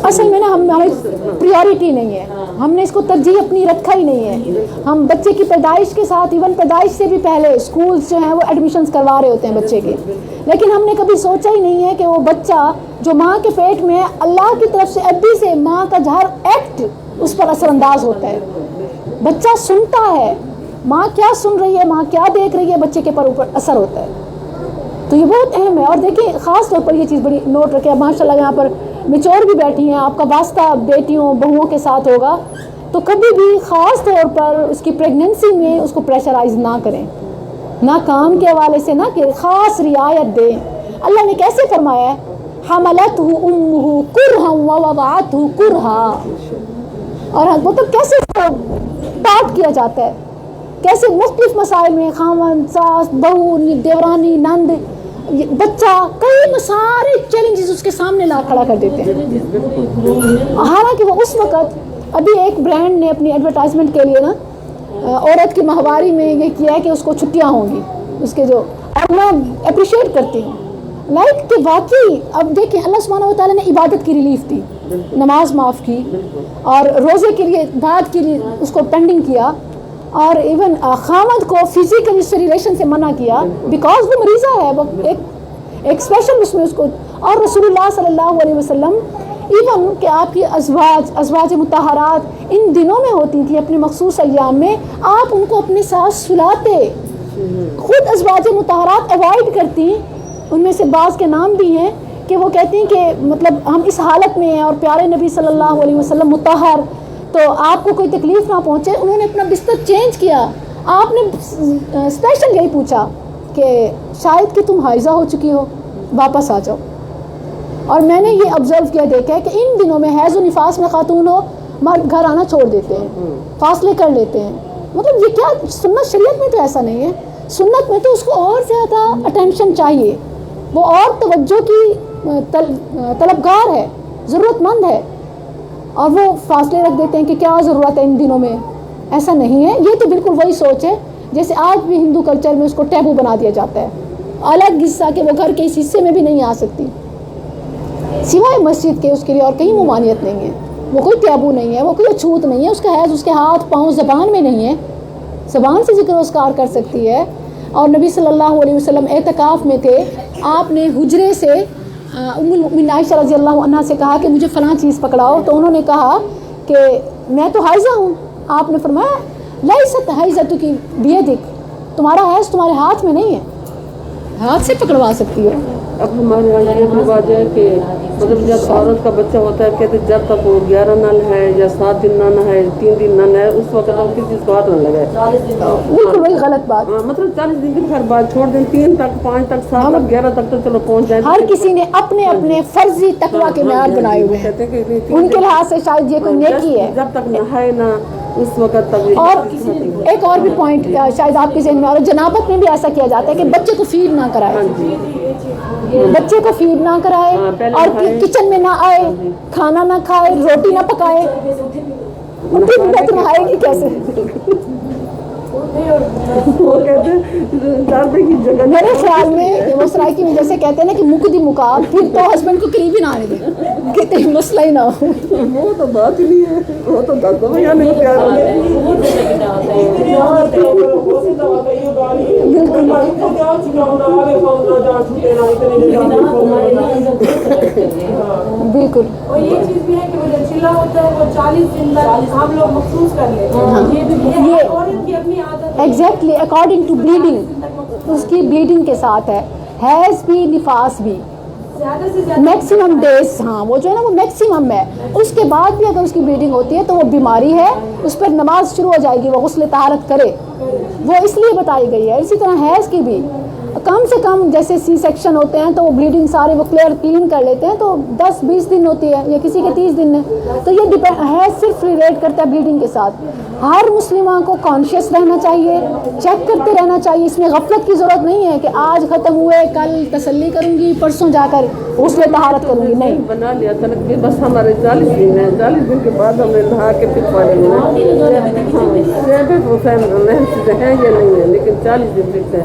اصل میں نا ہماری پریورٹی نہیں ہے, ہم نے اس کو ترجیح اپنی رکھا ہی نہیں ہے. ہم بچے کی پیدائش کے ساتھ ایون پیدائش سے بھی پہلے اسکولس جو ہیں وہ ایڈمیشنز کروا رہے ہوتے ہیں بچے کے, لیکن ہم نے کبھی سوچا ہی نہیں ہے کہ وہ بچہ جو ماں کے پیٹ میں ہے, اللہ کی طرف سے ابھی سے ماں کا ہر ایکٹ اس پر اثر انداز ہوتا ہے. بچہ سنتا ہے ماں کیا سن رہی ہے, ماں کیا دیکھ رہی ہے, بچے کے اوپر اثر ہوتا ہے. تو یہ بہت اہم ہے. اور دیکھیں خاص طور پر یہ چیز بڑی نوٹ رکھیں, ماشاء اللہ یہاں پر میچور بھی بیٹھی ہیں, آپ کا واسطہ بیٹیوں بہوؤں کے ساتھ ہوگا, تو کبھی بھی خاص طور پر اس کی پریگننسی میں اس کو پریشرائز نہ کریں, نہ کام کے حوالے سے نہ کہ خاص رعایت دیں. اللہ نے کیسے فرمایا ہے, حملتہ امہ کرہا ووضعتہ کرہا, اور مطلب کیسے بات کیا جاتا ہے, کیسے مختلف مسائل میں خاوند ساس بہو دیورانی نند بچہ کئی سارے چیلنجز اس کے سامنے لا کھڑا کر دیتے ہیں. حالانکہ وہ اس وقت ابھی ایک برانڈ نے اپنی ایڈورٹائزمنٹ کے لیے نا عورت کی ماہواری میں یہ کیا ہے کہ اس کو چھٹیاں ہوں گی اس کے جو, اور میں اپریشیٹ کرتی ہوں لائک کہ واقعی اب دیکھیں اللہ سبحانہ و تعالیٰ نے عبادت کی ریلیف دی, نماز معاف کی, اور روزے کے لیے بعد کے لیے اس کو پینڈنگ کیا, اور ایون خامد کو فزیکل اس سے ریلیشن سے منع کیا بیکاز وہ مریضہ ہے, وہ ایک اسپیشل اس میں اس کو. اور رسول اللہ صلی اللہ علیہ وسلم ایون کہ آپ کی ازواج مطہرات ان دنوں میں ہوتی تھیں اپنے مخصوص ایام میں, آپ ان کو اپنے ساتھ سلاتے, خود ازواج مطہرات اوائڈ کرتی. ان میں سے بعض کے نام بھی ہیں کہ وہ کہتی ہیں کہ مطلب ہم اس حالت میں ہیں اور پیارے نبی صلی اللہ علیہ وسلم مطہر, تو آپ کو کوئی تکلیف نہ پہنچے. انہوں نے اپنا بستر چینج کیا, آپ نے اسپیشل یہی پوچھا کہ شاید کہ تم حائضہ ہو چکی ہو, واپس آ جاؤ. اور میں نے یہ آبزرو کیا دیکھا ہے کہ ان دنوں میں حیض و نفاس میں خاتون ہو مرد گھر آنا چھوڑ دیتے ہیں, فاصلے کر لیتے ہیں. مطلب یہ کیا سنت, شریعت میں تو ایسا نہیں ہے. سنت میں تو اس کو اور زیادہ اٹینشن چاہیے, وہ اور توجہ کی طلبگار ہے, ضرورت مند ہے, اور وہ فاصلے رکھ دیتے ہیں کہ کیا ضرورت ہے ان دنوں میں. ایسا نہیں ہے. یہ تو بالکل وہی سوچ ہے جیسے آج بھی ہندو کلچر میں اس کو ٹیبو بنا دیا جاتا ہے, الگ حصہ کہ وہ گھر کے اس حصے میں بھی نہیں آ سکتی سوائے مسجد کے, اس کے لیے اور کہیں ممانعت نہیں ہے. وہ کوئی ٹیبو نہیں ہے, وہ کوئی چھوت نہیں ہے, اس کا حیض اس کے ہاتھ پاؤں زبان میں نہیں ہے, زبان سے ذکر اذکار کر سکتی ہے. اور نبی صلی اللہ علیہ وسلم اعتکاف میں تھے, آپ نے حجرے سے ام المؤمنین عائشہ رضی اللہ عنہا سے کہا کہ مجھے فلاں چیز پکڑاؤ, تو انہوں نے کہا کہ میں تو حائضہ ہوں. آپ نے فرمایا لیست حیضتک بیدک, تمہارا حیض تمہارے ہاتھ میں نہیں ہے, ہاتھ سے پکڑوا سکتی ہو. اب ہمارے یہاں یہ رواج ہے کہ مطلب جب عورت کا بچہ ہوتا ہے کہتے جب تک وہ 11 نہ نہائے یا 7 دن نہ نہائے 3 دن نہ نہائے اس وقت وہ کسی چیز کو ہاتھ نہ لگائے. بالکل وہی غلط بات. مطلب 40 دن کی ہر بات چھوڑ دیں, 3 تک 5 تک 7 تک 11 تک تو چلو پہنچ جائے. ہر کسی نے اپنے اپنے فرضی تقویٰ کے معیار بنائے ہوئے ہیں, ان کے لحاظ سے شاید یہ کوئی نیکی ہے. جب تک نہائے نہ اس وقت تک. اور ایک اور بھی پوائنٹ شاید آپ کے ذہن میں, اور جنابت میں بھی ایسا کیا جاتا ہے کہ بچے کو فیڈ نہ کرائے, بچے کو فیڈ نہ کرائے اور کچن میں نہ آئے, کھانا نہ کھائے, روٹی نہ پکائے. پھر نہائے گی کیسے؟ میرے خیال میں وہ سرائکی میں جیسے کہتے ہیں نا کہ مکدی مکا, پھر تو ہسبینڈ کو قریب ہی نہ آنے دیں کہ کہیں مسئلہ ہی نہ ہو. وہ تو بات ہی نہیں ہے, وہ تو دس دو یا نہیں پیار بالکل. اور یہ چیز بھی ہے کہ وہ جو چلا ہوتا ہے وہ 40 دن تک ہم لوگ مخصوص کر لیتے ہیں. یہ بھی عورت کی اپنی عادت ہے. ایگزیکٹلی اکارڈنگ ٹو بلیڈنگ, اس کی بلیڈنگ کے ساتھ ہے, حیض بھی نفاس بھی میکسیمم ڈیز, ہاں وہ جو ہے نا وہ میکسیمم ہے. اس کے بعد بھی اگر اس کی بلیڈنگ ہوتی ہے تو وہ بیماری ہے, اس پر نماز شروع ہو جائے گی, وہ غسل طہارت کرے, وہ اس لیے بتائی گئی ہے. اسی طرح حیض کی بھی کم سے کم جیسے سی سیکشن ہوتے ہیں تو وہ بلیڈنگ سارے وہ کلین کر لیتے ہیں تو 10-20 دن ہوتی ہے, یا کسی کے 30 دن ہے. تو یہ حیض صرف ریلیٹ کرتا ہے بلیڈنگ کے ساتھ. ہر مسلمان کو کانشیس رہنا چاہیے, چیک کرتے رہنا چاہیے. اس میں غفلت کی ضرورت نہیں ہے کہ آج ختم ہوئے کل تسلی کروں گی, پرسوں جا کر غسل طہارت کروں گی, نہیں. بنا لیا تھا کہ بس ہمارے 40 دن ہیں, 40 دن کے بعد ہم نے نہا کے پھر پڑے ہیں. ہیں یا نہیں ہے لیکن 40 دن فکس ہے.